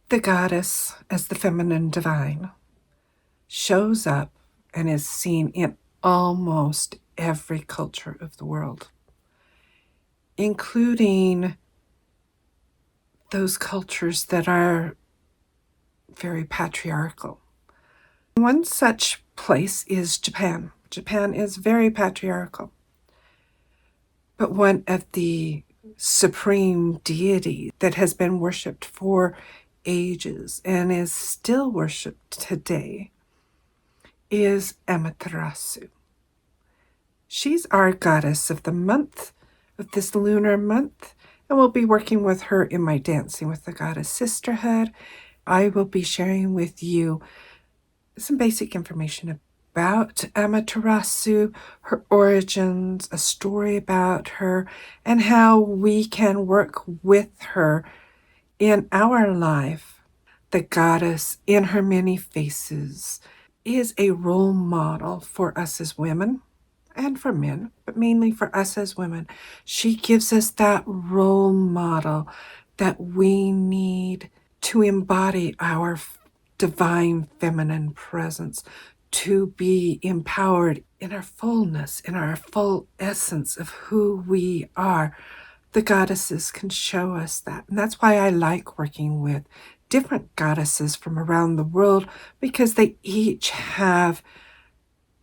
The goddess, as the feminine divine, shows up and is seen in almost every culture of the world, including those cultures that are very patriarchal. One such place is Japan. Japan is very patriarchal. But one of the supreme deity that has been worshipped for ages and is still worshipped today is Amaterasu. She's our goddess of the month, of this lunar month, and we'll be working with her in my Dancing with the Goddess Sisterhood. I will be sharing with you some basic information about Amaterasu, her origins, a story about her, and how we can work with her in our life. The goddess, in her many faces, is a role model for us as women and for men, but mainly for us as women. She gives us that role model that we need to embody our divine feminine presence, to be empowered in our fullness, in our full essence of who we are. The goddesses can show us that. And that's why I like working with different goddesses from around the world, because they each have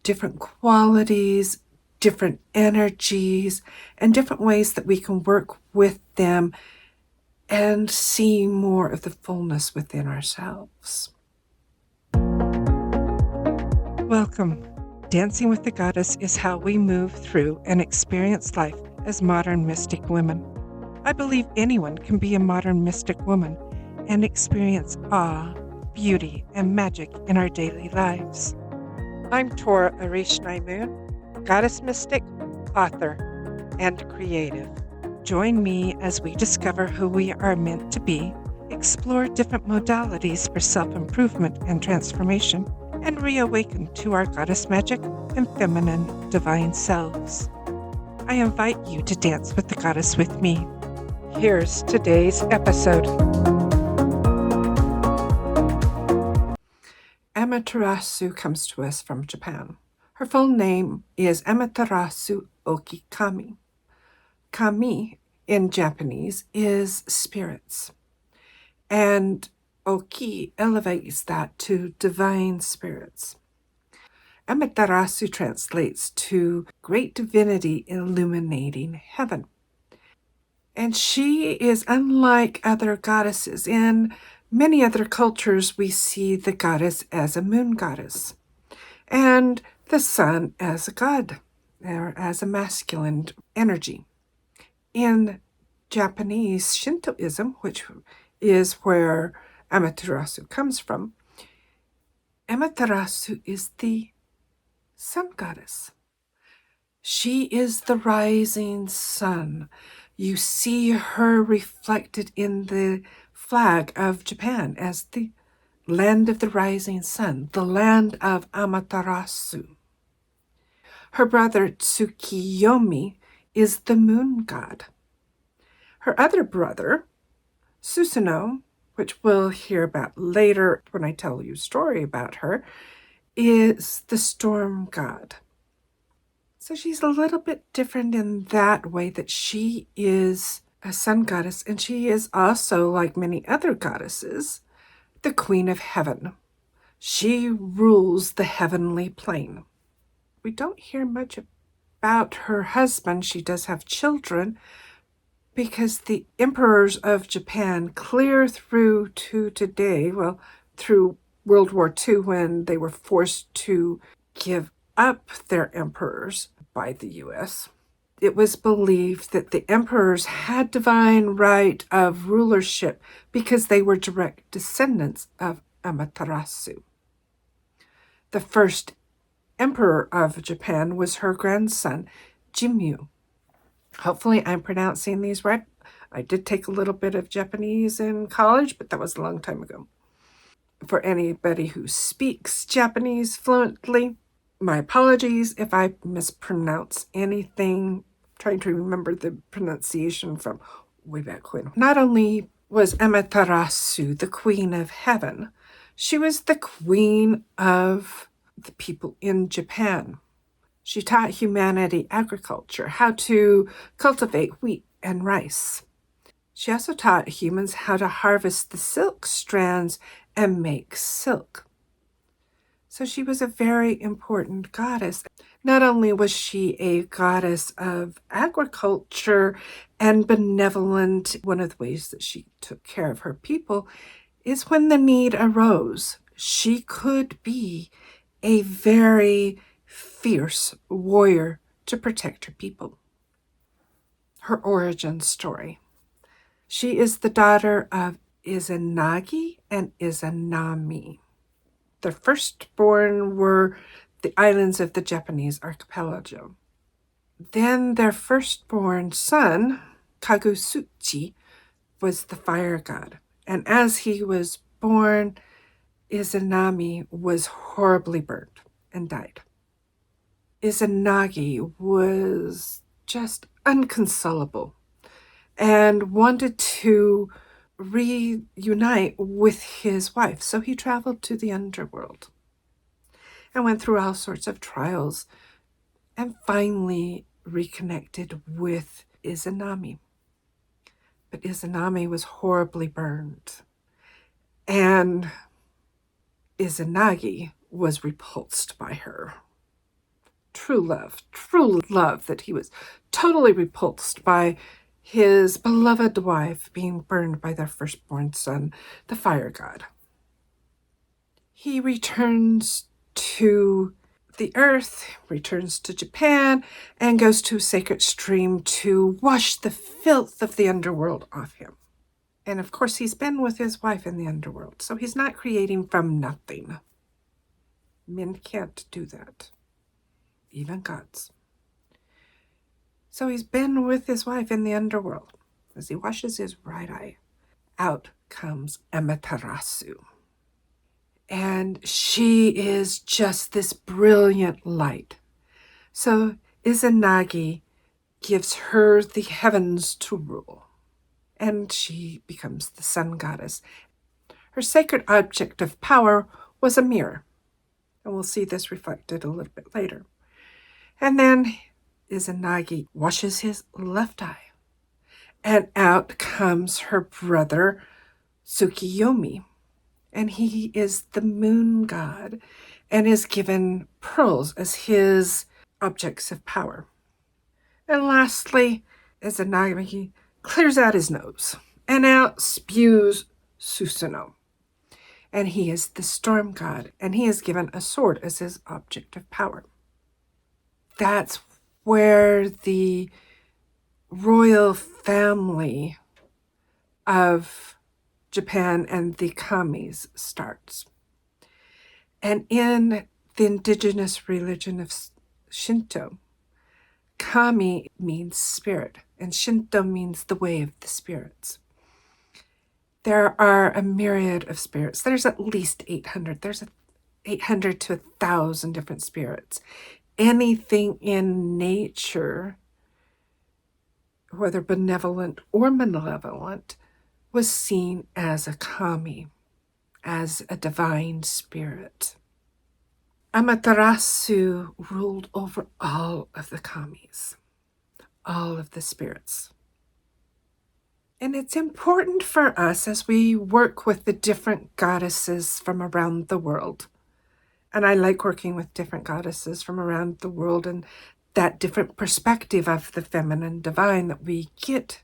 different qualities, different energies, and different ways that we can work with them and see more of the fullness within ourselves. Welcome. Dancing with the Goddess is how we move through and experience life as modern mystic women. I believe anyone can be a modern mystic woman and experience awe, beauty, and magic in our daily lives. I'm Tora Moon, goddess mystic, author, and creative. Join me as we discover who we are meant to be, explore different modalities for self-improvement and transformation, and reawaken to our goddess magic and feminine divine selves. I invite you to dance with the goddess with me. Here's today's episode. Amaterasu comes to us from Japan. Her full name is Amaterasu Oki Kami. Kami in Japanese is spirits, and Oki elevates that to divine spirits. Amaterasu translates to great divinity illuminating heaven. And she is unlike other goddesses. In many other cultures, we see the goddess as a moon goddess and the sun as a god or as a masculine energy. In Japanese Shintoism, which is where Amaterasu comes from, Amaterasu is the sun goddess. She is the rising sun. You see her reflected in the flag of Japan as the land of the rising sun, the land of Amaterasu. Her brother Tsukiyomi is the moon god. Her other brother, Susanoo, which we'll hear about later when I tell you a story about her, is the storm god. So she's a little bit different in that way, that she is a sun goddess, and she is also, like many other goddesses, the queen of heaven. She rules the heavenly plane. We don't hear much about her husband. She does have children, because the emperors of Japan, clear through to today, well, through World War II, when they were forced to give up their emperors by the U.S., it was believed that the emperors had divine right of rulership because they were direct descendants of Amaterasu. The first emperor of Japan was her grandson, Jimmu. Hopefully I'm pronouncing these right. I did take a little bit of Japanese in college, but that was a long time ago. For anybody who speaks Japanese fluently, my apologies if I mispronounce anything. I'm trying to remember the pronunciation from way back when. Not only was Amaterasu, the queen of heaven. She was the queen of the people in Japan. She taught humanity agriculture, how to cultivate wheat and rice. She also taught humans how to harvest the silk strands and make silk. So she was a very important goddess. Not only was she a goddess of agriculture and benevolent, one of the ways that she took care of her people is when the need arose, she could be a very fierce warrior to protect her people. Her origin story. She is the daughter of Izanagi and Izanami. Their firstborn were the islands of the Japanese archipelago. Then their firstborn son, Kagusuchi, was the fire god. And as he was born, Izanami was horribly burned and died. Izanagi was just inconsolable and wanted to reunite with his wife. So he traveled to the underworld and went through all sorts of trials and finally reconnected with Izanami. But Izanami was horribly burned. And Izanagi was repulsed by her. True love that he was totally repulsed by his beloved wife being burned by their firstborn son, the fire god. He returns to the earth, returns to Japan, and goes to a sacred stream to wash the filth of the underworld off him. And of course, he's been with his wife in the underworld, so he's not creating from nothing. Men can't do that, even gods. So he's been with his wife in the underworld. As he washes his right eye, out comes Amaterasu. And she is just this brilliant light. So Izanagi gives her the heavens to rule, and she becomes the sun goddess. Her sacred object of power was a mirror, and we'll see this reflected a little bit later. And then Izanagi washes his left eye, and out comes her brother Tsukiyomi, and he is the moon god and is given pearls as his objects of power. And lastly, Izanagi clears out his nose, and out spews Susanoo. And he is the storm god, and he is given a sword as his object of power. That's where the royal family of Japan and the kamis starts. And in the indigenous religion of Shinto, kami means spirit, and Shinto means the way of the spirits. There are a myriad of spirits. There's at least 800. There's 800 to 1,000 different spirits. Anything in nature, whether benevolent or malevolent, was seen as a kami, as a divine spirit. Amaterasu ruled over all of the kamis, all of the spirits. And it's important for us as we work with the different goddesses from around the world. And I like working with different goddesses from around the world and that different perspective of the feminine divine that we get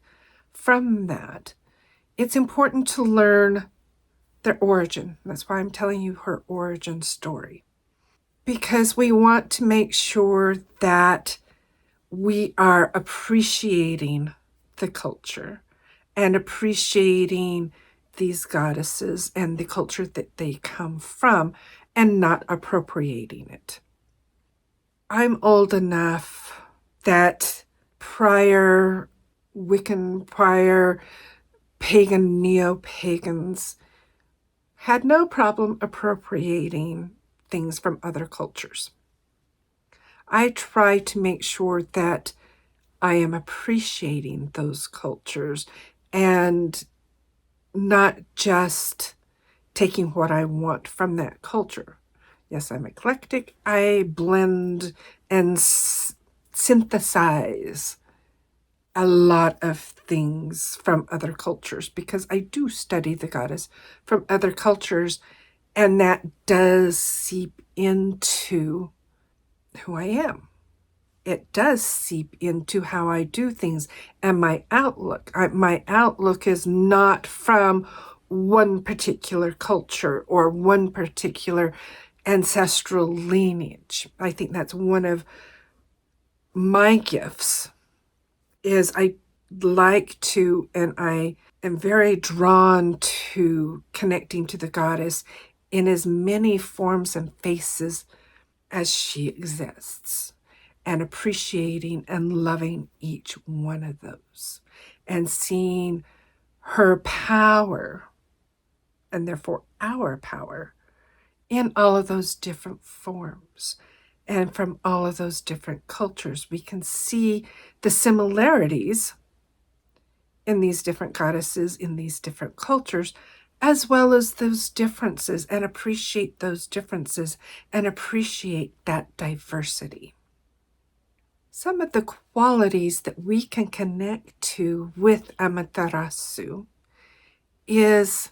from that. It's important to learn their origin. That's why I'm telling you her origin story. Because we want to make sure that we are appreciating the culture and appreciating these goddesses and the culture that they come from and not appropriating it. I'm old enough that prior Wiccan, prior pagan, neo-pagans had no problem appropriating things from other cultures. I try to make sure that I am appreciating those cultures and not just taking what I want from that culture. Yes, I'm eclectic. I blend and synthesize a lot of things from other cultures because I do study the goddess from other cultures, and that does seep into who I am. It does seep into how I do things and my outlook. My outlook is not from one particular culture or one particular ancestral lineage. I think that's one of my gifts is I like to, and I am very drawn to connecting to the goddess in as many forms and faces as she exists, and appreciating and loving each one of those, and seeing her power, and therefore our power, in all of those different forms. And from all of those different cultures, we can see the similarities in these different goddesses, in these different cultures, as well as those differences, and appreciate those differences and appreciate that diversity. Some of the qualities that we can connect to with Amaterasu is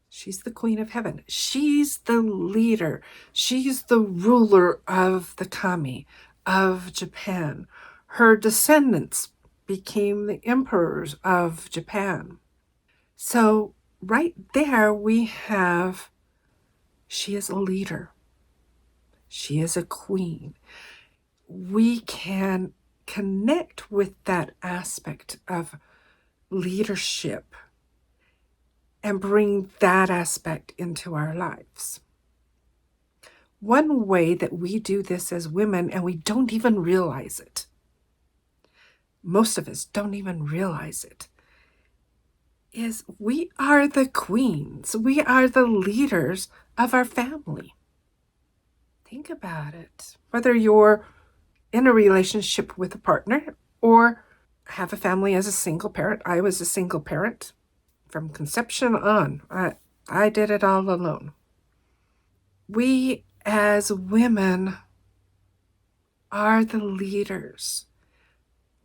she's the queen of heaven. She's the leader. She's the ruler of the kami, of Japan. Her descendants became the emperors of Japan. So right there we have, she is a leader. She is a queen. We can connect with that aspect of leadership and bring that aspect into our lives. One way that we do this as women, and we don't even realize it, most of us don't even realize it, is we are the queens. We are the leaders of our family. Think about it. Whether you're in a relationship with a partner or have a family as a single parent. I was a single parent from conception on. I did it all alone. We as women are the leaders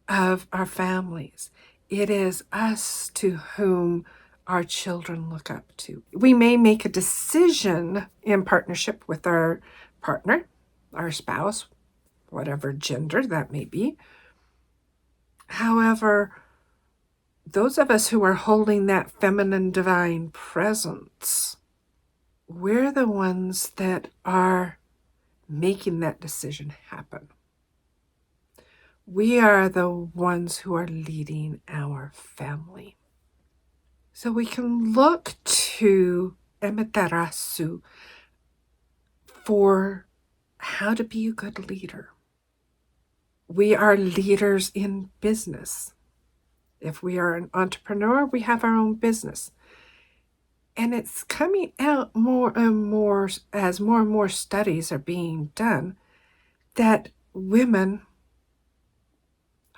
of our families. It is us to whom our children look up to. We may make a decision in partnership with our partner, our spouse, whatever gender that may be. However, those of us who are holding that feminine divine presence, we're the ones that are making that decision happen. We are the ones who are leading our family. So we can look to Amaterasu for how to be a good leader. We are leaders in business. If we are an entrepreneur, we have our own business. And it's coming out more and more as more and more studies are being done that women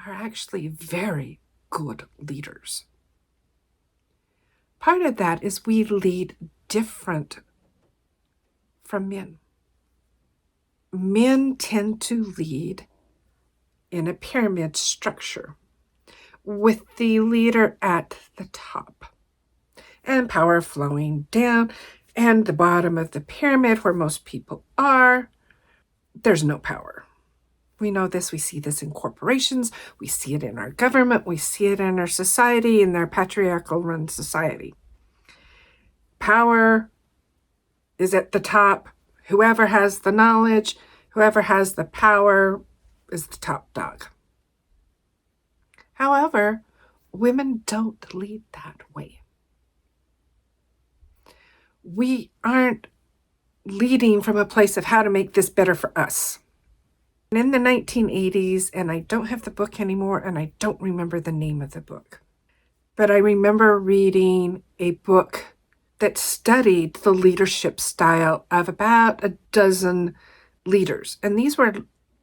are actually very good leaders. Part of that is we lead different from men. Men tend to lead in a pyramid structure with the leader at the top and power flowing down, and the bottom of the pyramid where most people are, there's no power. We know this. We see this in corporations. We see it in our government. We see it in our society, in our patriarchal run society. Power is at the top. Whoever has the knowledge, whoever has the power is the top dog. However, women don't lead that way. We aren't leading from a place of how to make this better for us. In the 1980s, and I don't have the book anymore, and I don't remember the name of the book, but I remember reading a book that studied the leadership style of about a dozen leaders. And these were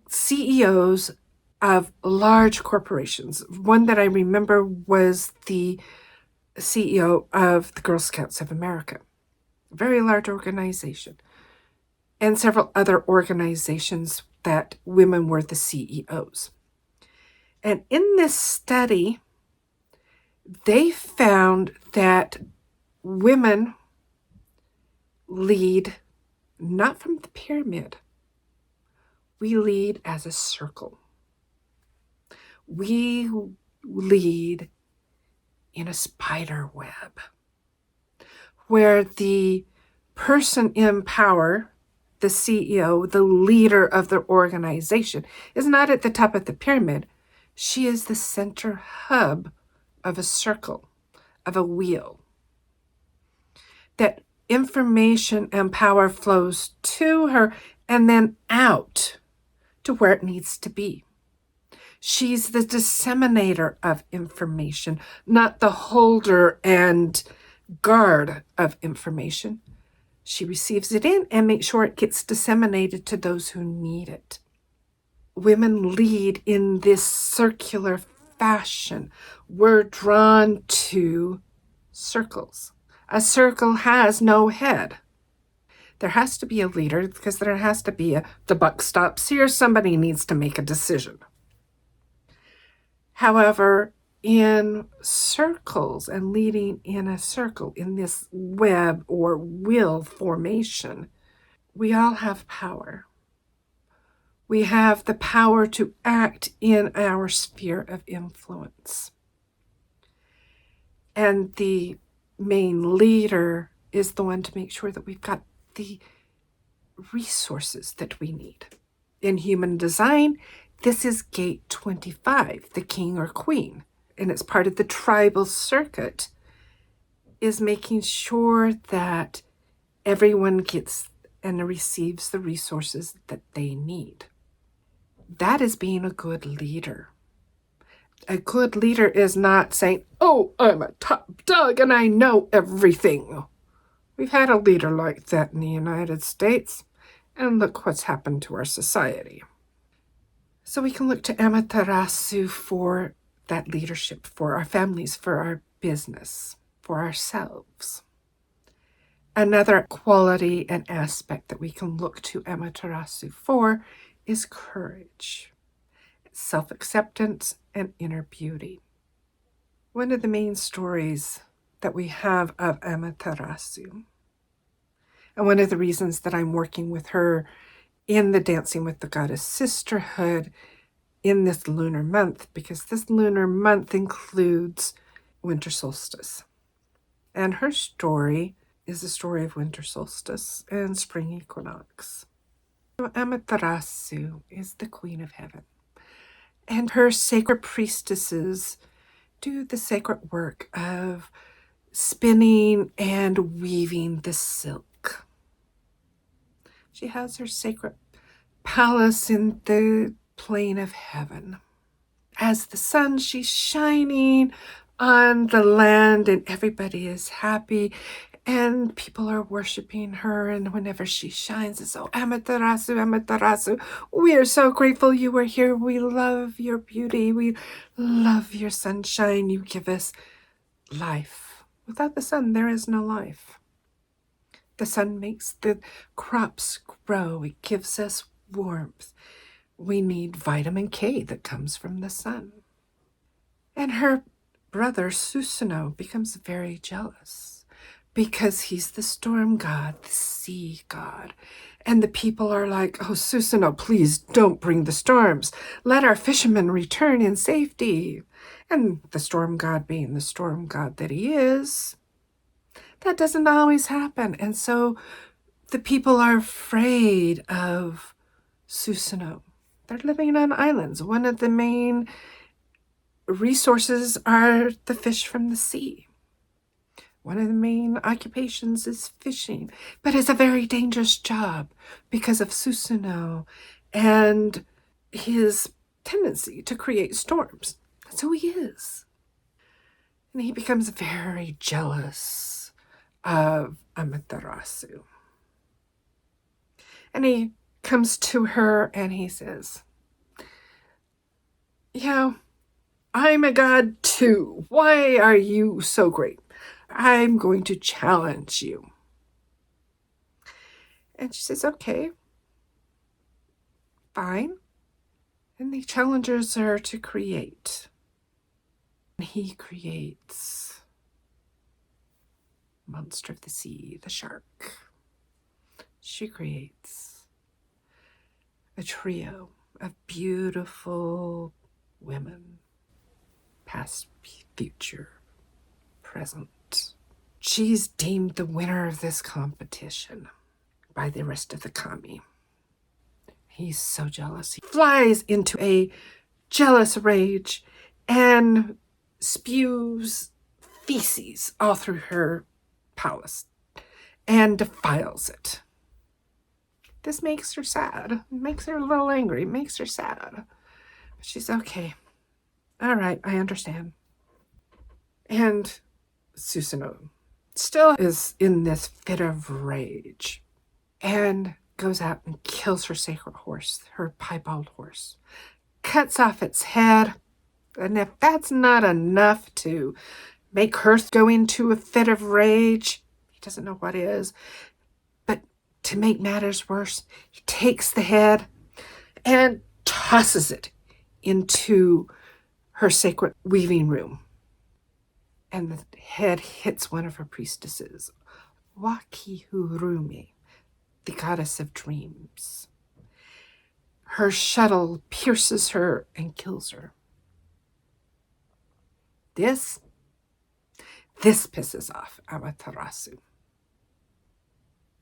CEOs of large corporations. One that I remember was the CEO of the Girl Scouts of America, a very large organization, and several other organizations that women were the CEOs. And in this study, they found that women lead not from the pyramid. We lead as a circle. We lead in a spider web where the person in power, the CEO, the leader of the organization, is not at the top of the pyramid. She is the center hub of a circle, of a wheel. That information and power flows to her and then out to where it needs to be. She's the disseminator of information, not the holder and guard of information. She receives it in and makes sure it gets disseminated to those who need it. Women lead in this circular fashion. We're drawn to circles. A circle has no head. There has to be a leader because there has to be the buck stops here. Somebody needs to make a decision. However, in circles and leading in a circle, in this web or wheel formation, we all have power. We have the power to act in our sphere of influence. And the main leader is the one to make sure that we've got the resources that we need. In human design, this is gate 25, the king or queen, and it's part of the tribal circuit, is making sure that everyone gets and receives the resources that they need. That is being a good leader. A good leader is not saying, oh, I'm a top dog and I know everything. We've had a leader like that in the United States, and look what's happened to our society. So we can look to Amaterasu for that leadership, for our families, for our business, for ourselves. Another quality and aspect that we can look to Amaterasu for is courage, self-acceptance, and inner beauty. One of the main stories that we have of Amaterasu, and one of the reasons that I'm working with her in the Dancing with the Goddess Sisterhood in this lunar month, because this lunar month includes Winter Solstice. And her story is the story of Winter Solstice and Spring Equinox. Amaterasu is the Queen of Heaven, and her sacred priestesses do the sacred work of spinning and weaving the silk. She has her sacred palace in the plane of heaven. As the sun, she's shining on the land and everybody is happy and people are worshiping her, and whenever she shines, it's, oh, Amaterasu, Amaterasu, we are so grateful you were here. We love your beauty. We love your sunshine. You give us life. Without the sun, there is no life. The sun makes the crops grow. It gives us warmth. We need vitamin K that comes from the sun. And her brother, Susanoo, becomes very jealous because he's the storm god, the sea god. And the people are like, oh, Susanoo, please don't bring the storms. Let our fishermen return in safety. And the storm god, being the storm god that he is, that doesn't always happen. And so the people are afraid of Susanoo. They're living on islands. One of the main resources are the fish from the sea. One of the main occupations is fishing, but it's a very dangerous job because of Susanoo and his tendency to create storms. That's who he is. And he becomes very jealous of Amaterasu. And he comes to her and he says, I'm a god too. Why are you so great? I'm going to challenge you. And she says, okay, fine. And the challenges are to create. He creates monster of the sea, the shark. She creates a trio of beautiful women, past, future, present. She's deemed the winner of this competition by the rest of the kami. He's so jealous. He flies into a jealous rage and spews feces all through her palace and defiles it. This makes her sad. Makes her a little angry. Makes her sad. But she's okay. All right, I understand. And Susanoo still is in this fit of rage and goes out and kills her sacred horse, her piebald horse. Cuts off its head. And if that's not enough to make her go into a fit of rage, he doesn't know what is. But to make matters worse, he takes the head and tosses it into her sacred weaving room. And the head hits one of her priestesses, Wakihurume, the goddess of dreams. Her shuttle pierces her and kills her. This pisses off Amaterasu.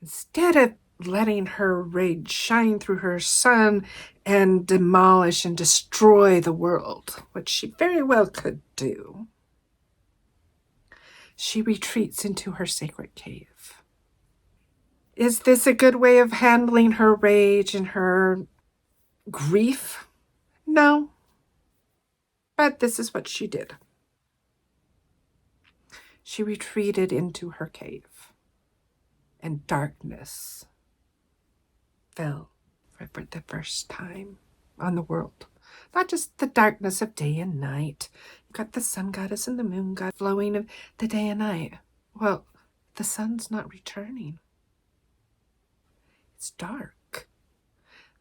Instead of letting her rage shine through her sun and demolish and destroy the world, which she very well could do, she retreats into her sacred cave. Is this a good way of handling her rage and her grief? No. But this is what she did. She retreated into her cave, and darkness fell for the first time on the world. Not just the darkness of day and night. You've got the sun goddess and the moon god flowing of the day and night. Well, the sun's not returning. It's dark.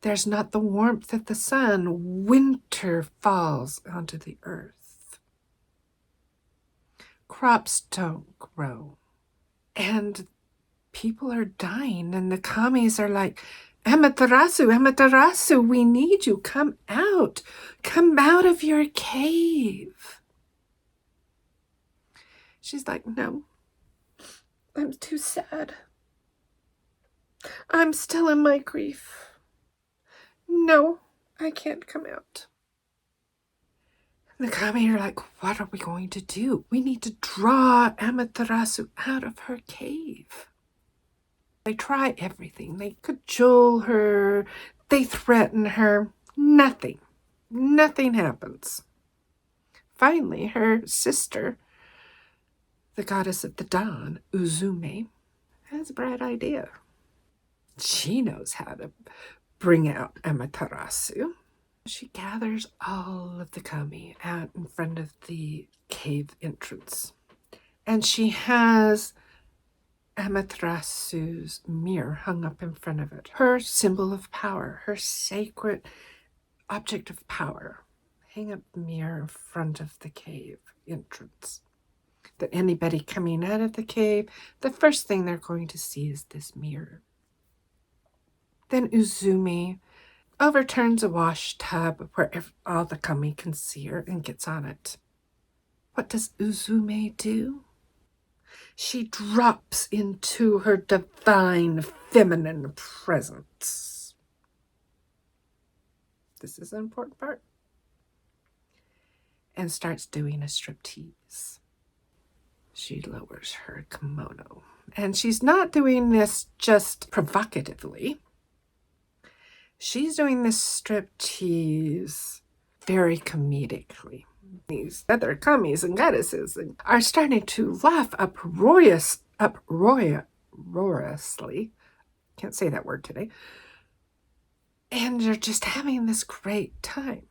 There's not the warmth of the sun. Winter falls onto the earth. Crops don't grow. And people are dying, and the kamis are like, Amaterasu, Amaterasu, we need you. Come out. Come out of your cave. She's like, no, I'm too sad. I'm still in my grief. No, I can't come out. And the kami are like, what are we going to do? We need to draw Amaterasu out of her cave. They try everything. They cajole her. They threaten her. Nothing. Nothing happens. Finally, her sister, the goddess of the dawn, Uzume, has a bright idea. She knows how to bring out Amaterasu. She gathers all of the kami out in front of the cave entrance. And she has Amaterasu's mirror hung up in front of it. Her symbol of power, her sacred object of power. Hang up the mirror in front of the cave entrance. That anybody coming out of the cave, the first thing they're going to see is this mirror. Then Uzume overturns a wash tub where all the kami can see her and gets on it. What does Uzume do? She drops into her divine feminine presence. This is an important part. And starts doing a striptease. She lowers her kimono. And she's not doing this just provocatively. She's doing this striptease very comedically. These other kamis and goddesses are starting to laugh uproariously. Can't say that word today. And they're just having this great time.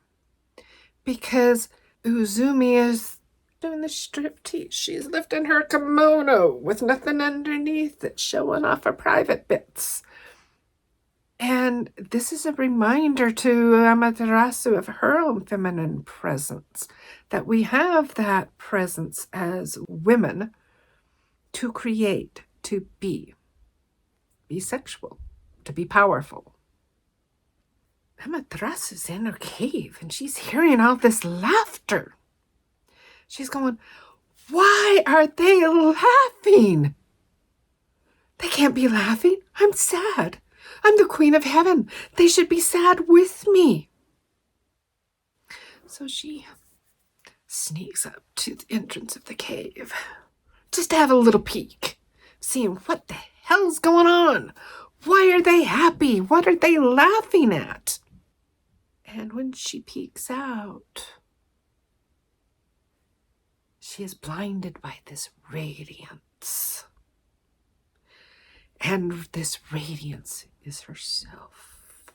Because Uzumi is doing the striptease. She's lifting her kimono with nothing underneath it, showing off her private bits. And this is a reminder to Amaterasu of her own feminine presence, that we have that presence as women to create, to be sexual, to be powerful. Amaterasu's in her cave and she's hearing all this laughter. She's going, why are they laughing? They can't be laughing. I'm sad. I'm the queen of heaven. They should be sad with me. So she sneaks up to the entrance of the cave just to have a little peek, seeing what the hell's going on. Why are they happy? What are they laughing at? And when she peeks out, she is blinded by this radiance. And this radiance is herself.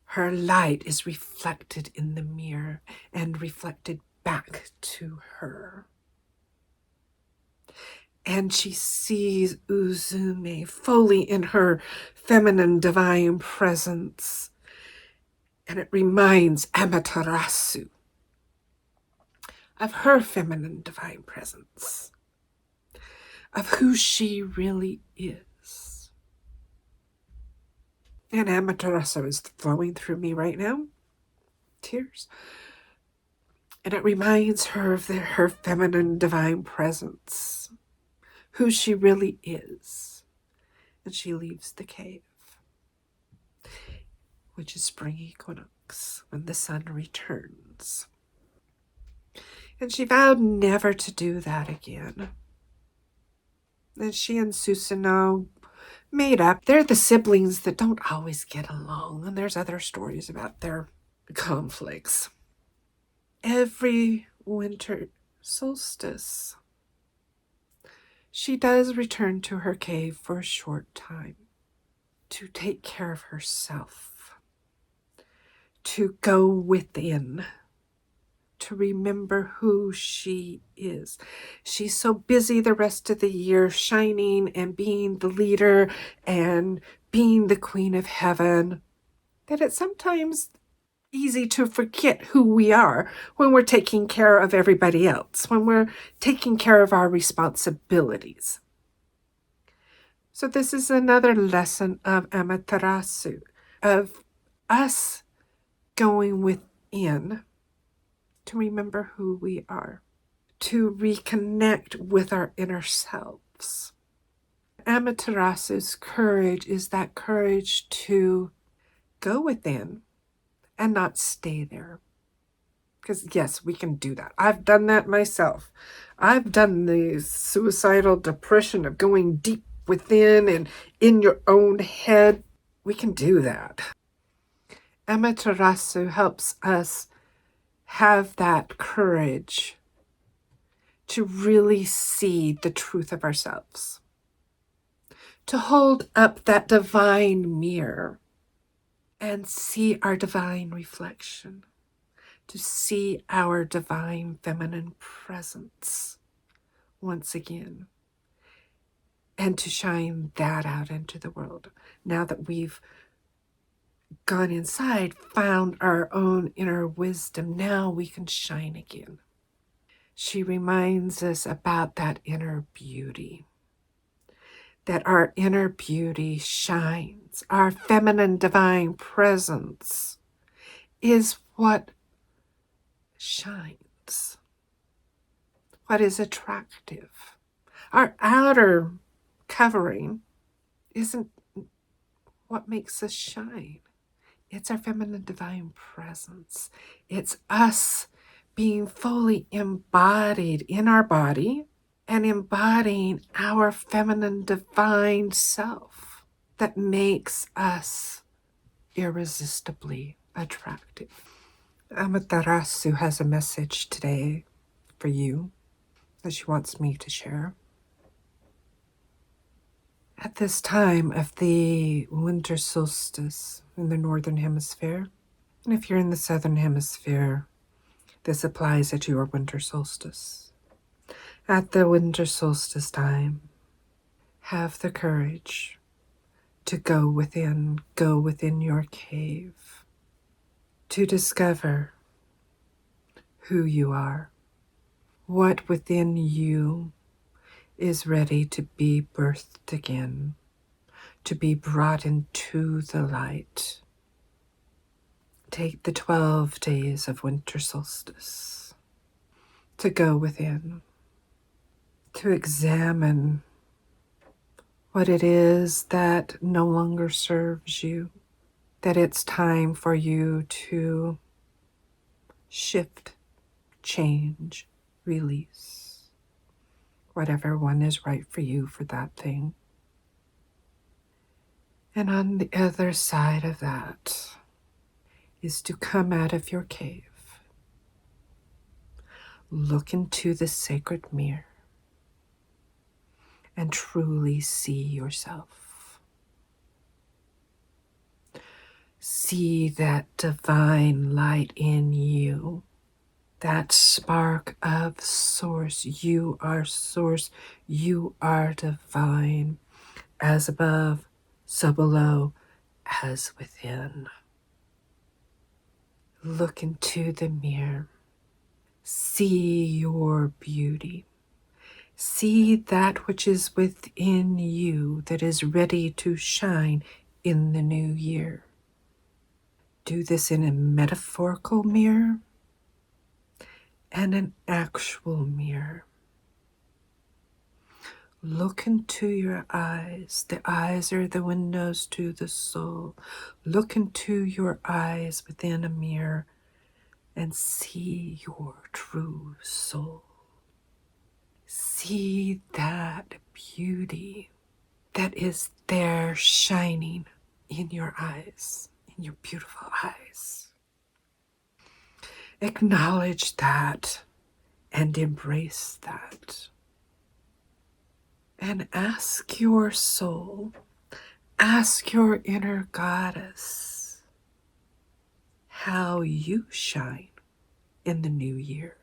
Her light is reflected in the mirror and reflected back to her. And she sees Uzume fully in her feminine divine presence. And it reminds Amaterasu of her feminine divine presence, of who she really is. And Amaterasu is flowing through me right now, tears. And it reminds her of her feminine divine presence, who she really is. And she leaves the cave, which is spring equinox, when the sun returns. And she vowed never to do that again. And she and Susanoo made up. They're the siblings that don't always get along, and there's other stories about their conflicts. Every winter solstice, she does return to her cave for a short time to take care of herself, to go within, to remember who she is. She's so busy the rest of the year shining and being the leader and being the queen of heaven that it's sometimes easy to forget who we are when we're taking care of everybody else, when we're taking care of our responsibilities. So this is another lesson of Amaterasu, of us going within to remember who we are, to reconnect with our inner selves. Amaterasu's courage is that courage to go within and not stay there. Because yes, we can do that. I've done that myself. I've done the suicidal depression of going deep within and in your own head. We can do that. Amaterasu helps us have that courage to really see the truth of ourselves, to hold up that divine mirror and see our divine reflection, to see our divine feminine presence once again, and to shine that out into the world. Now that we've gone inside, found our own inner wisdom, now we can shine again. She reminds us about that inner beauty, that our inner beauty shines. Our feminine divine presence is what shines, what is attractive. Our outer covering isn't what makes us shine. It's our feminine divine presence. It's us being fully embodied in our body and embodying our feminine divine self that makes us irresistibly attractive. Amaterasu has a message today for you that she wants me to share. At this time of the winter solstice in the northern hemisphere, and if you're in the southern hemisphere, This applies at your winter solstice. At the winter solstice time, have the courage to go within your cave, to discover who you are, what within you is ready to be birthed again, to be brought into the light. Take the 12 days of winter solstice to go within, to examine what it is that no longer serves you, that it's time for you to shift, change, release, whatever one is right for you for that thing. And on the other side of that is to come out of your cave, look into the sacred mirror, and truly see yourself. See that divine light in you, that spark of source. You are source, you are divine, as above, so below, as within. Look into the mirror. See your beauty. See that which is within you that is ready to shine in the new year. Do this in a metaphorical mirror and an actual mirror. Look into your eyes. The eyes are the windows to the soul. Look into your eyes within a mirror and see your true soul. See that beauty that is there shining in your eyes, in your beautiful eyes. Acknowledge that and embrace that. And ask your soul, ask your inner goddess how you shine in the new year.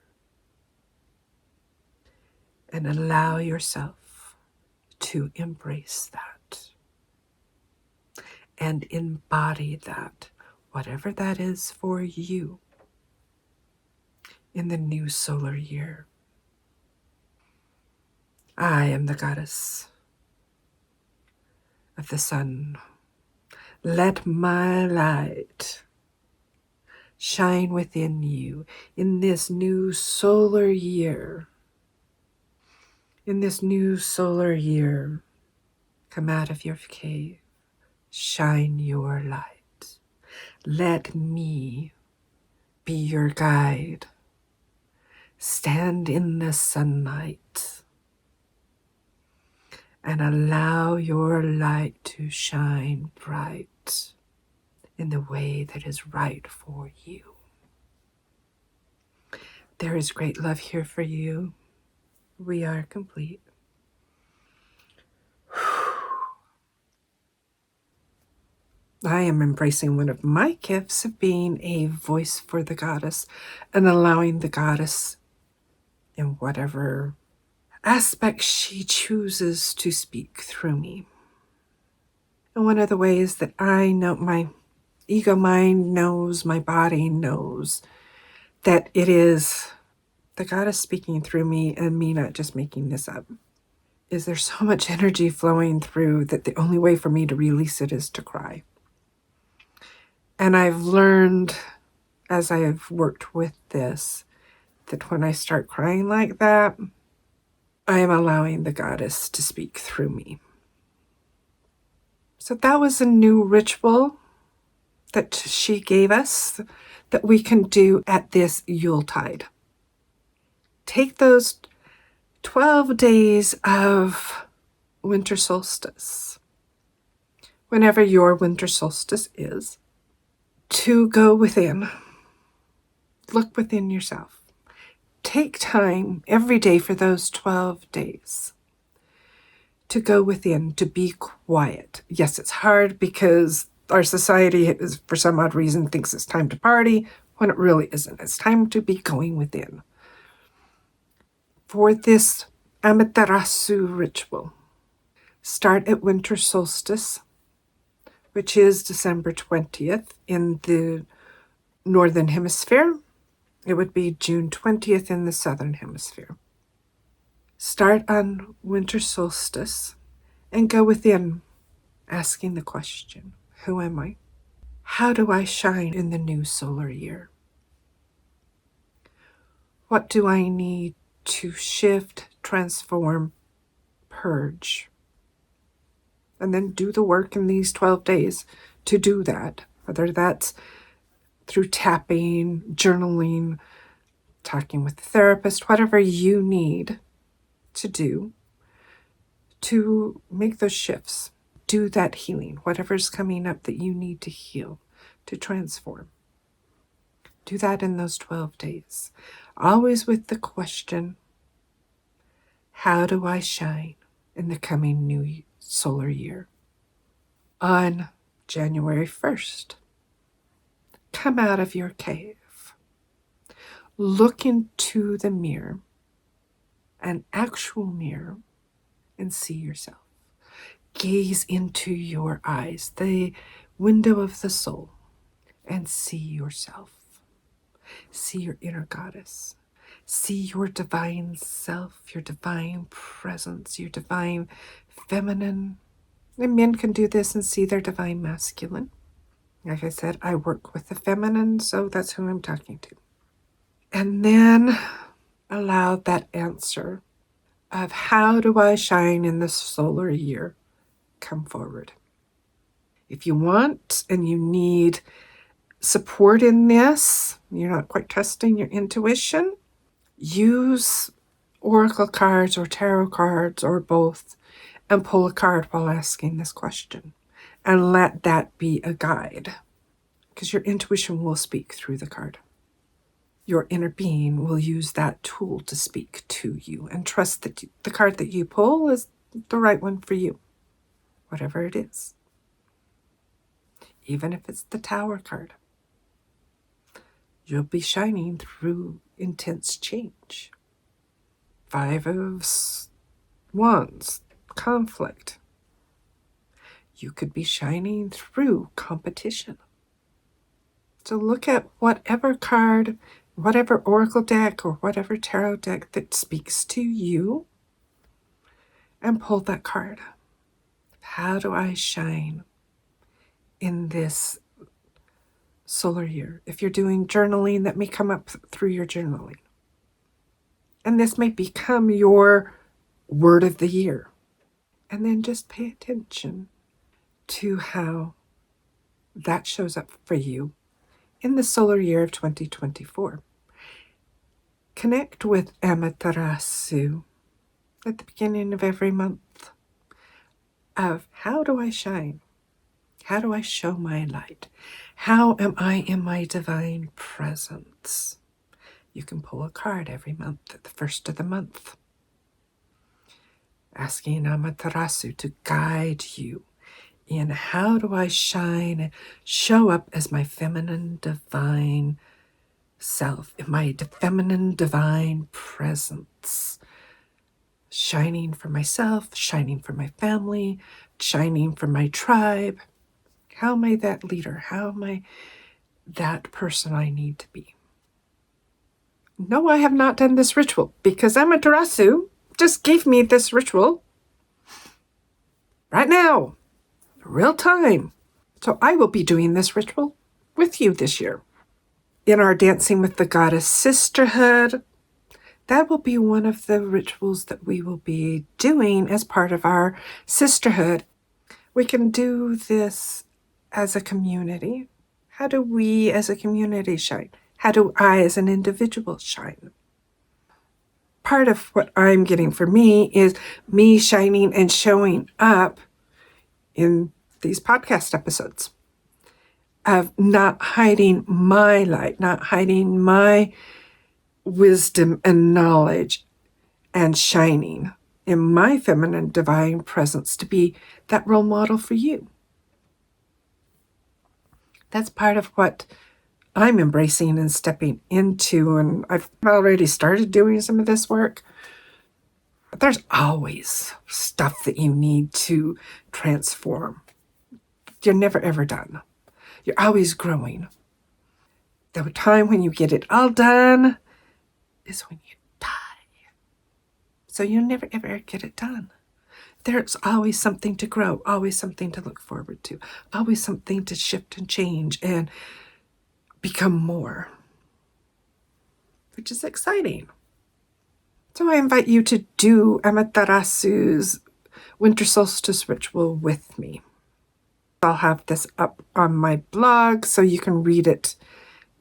And allow yourself to embrace that and embody that, whatever that is for you in the new solar year. I am the goddess of the sun. Let my light shine within you in this new solar year. In this new solar year, come out of your cave, shine your light. Let me be your guide. Stand in the sunlight and allow your light to shine bright in the way that is right for you. There is great love here for you. We are complete. I am embracing one of my gifts of being a voice for the goddess and allowing the goddess in whatever aspect she chooses to speak through me. And one of the ways that I know, my ego mind knows, my body knows that it is the goddess speaking through me and me not just making this up, is there's so much energy flowing through that the only way for me to release it is to cry. And I've learned as I have worked with this, that when I start crying like that, I am allowing the goddess to speak through me. So that was a new ritual that she gave us that we can do at this Yuletide. Take those 12 days of winter solstice, whenever your winter solstice is, to go within. Look within yourself. Take time every day for those 12 days to go within, to be quiet. Yes, it's hard because our society is, for some odd reason, thinks it's time to party. when it really isn't. It's time to be going within. For this Amaterasu ritual, start at Winter Solstice, which is December 20th in the Northern Hemisphere. It would be June 20th in the Southern Hemisphere. Start on Winter Solstice and go within, asking the question, who am I? How do I shine in the new solar year? What do I need to shift, transform, purge? And then do the work in these 12 days to do that, whether that's through tapping, journaling, talking with a therapist, whatever you need to do to make those shifts. Do that healing, whatever's coming up that you need to heal, to transform. Do that in those 12 days. Always with the question, how do I shine in the coming new solar year? On January 1st, come out of your cave. Look into the mirror, an actual mirror, and see yourself. Gaze into your eyes, the window of the soul, and see yourself. See your inner goddess. See your divine self, your divine presence, your divine feminine. And men can do this and see their divine masculine. Like I said, I work with the feminine, so that's who I'm talking to. And then allow that answer of how do I shine in this solar year come forward. If you want and you need support in this, you're not quite trusting your intuition, use oracle cards or tarot cards or both and pull a card while asking this question. And let that be a guide, because your intuition will speak through the card. Your inner being will use that tool to speak to you, and trust that the card that you pull is the right one for you, whatever it is. Even if it's the Tower card, you'll be shining through intense change. 5 of Wands, conflict. You could be shining through competition. So look at whatever card, whatever oracle deck or whatever tarot deck that speaks to you and pull that card. How do I shine in this solar year? If you're doing journaling, that may come up through your journaling. And this may become your word of the year. And then just pay attention to how that shows up for you in the solar year of 2024. Connect with Amaterasu at the beginning of every month of how do I shine? How do I show my light? How am I in my divine presence? You can pull a card every month at the first of the month, asking Amaterasu to guide you in how do I shine and show up as my feminine divine self, in my feminine divine presence, shining for myself, shining for my family, shining for my tribe. How am I that leader? How am I that person I need to be? No, I have not done this ritual because Amaterasu just gave me this ritual right now, real time. So I will be doing this ritual with you this year. In our Dancing with the Goddess Sisterhood, that will be one of the rituals that we will be doing as part of our sisterhood. We can do this as a community. How do we as a community shine? How do I as an individual shine? Part of what I'm getting for me is me shining and showing up in these podcast episodes of not hiding my light, not hiding my wisdom and knowledge, and shining in my feminine divine presence to be that role model for you. That's part of what I'm embracing and stepping into, and I've already started doing some of this work. But there's always stuff that you need to transform. You're never ever done. You're always growing. The time when you get it all done is when you die. So you never ever get it done. There's always something to grow, always something to look forward to, always something to shift and change and become more, which is exciting. So I invite you to do Amaterasu's Winter Solstice ritual with me. I'll have this up on my blog so you can read it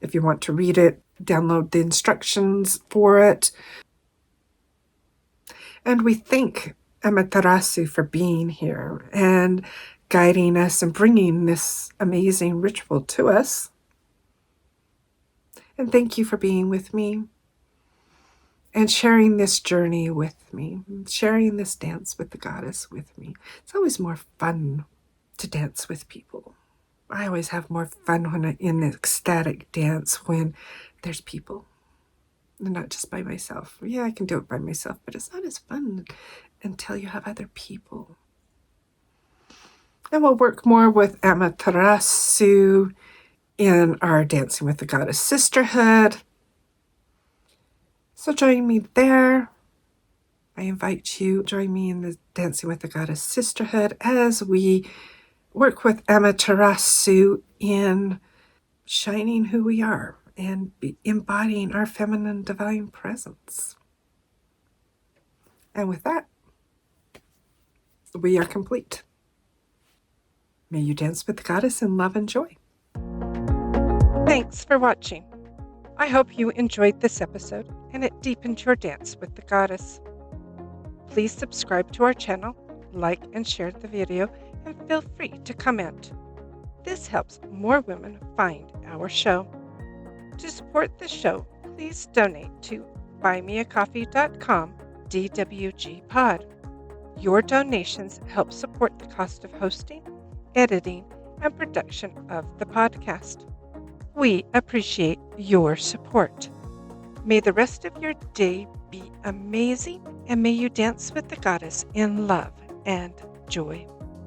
if you want to read it, download the instructions for it. And we thank Amaterasu for being here and guiding us and bringing this amazing ritual to us. And thank you for being with me and sharing this journey with me, sharing this dance with the goddess with me. It's always more fun to dance with people. I always have more fun when I'm in an ecstatic dance when there's people. And not just by myself. Yeah, I can do it by myself, but it's not as fun until you have other people. And we'll work more with Amaterasu in our Dancing with the Goddess Sisterhood. So join me there. I invite you to join me in the Dancing with the Goddess Sisterhood as we work with Amaterasu in shining who we are and embodying our feminine divine presence. And with that, we are complete. May you dance with the goddess in love and joy. Thanks for watching. I hope you enjoyed this episode and it deepened your dance with the goddess. Please subscribe to our channel, like and share the video, and feel free to comment. This helps more women find our show. To support the show, please donate to buymeacoffee.com/DWGpod. Your donations help support the cost of hosting, editing, and production of the podcast. We appreciate your support. May the rest of your day be amazing, and may you dance with the goddess in love and joy.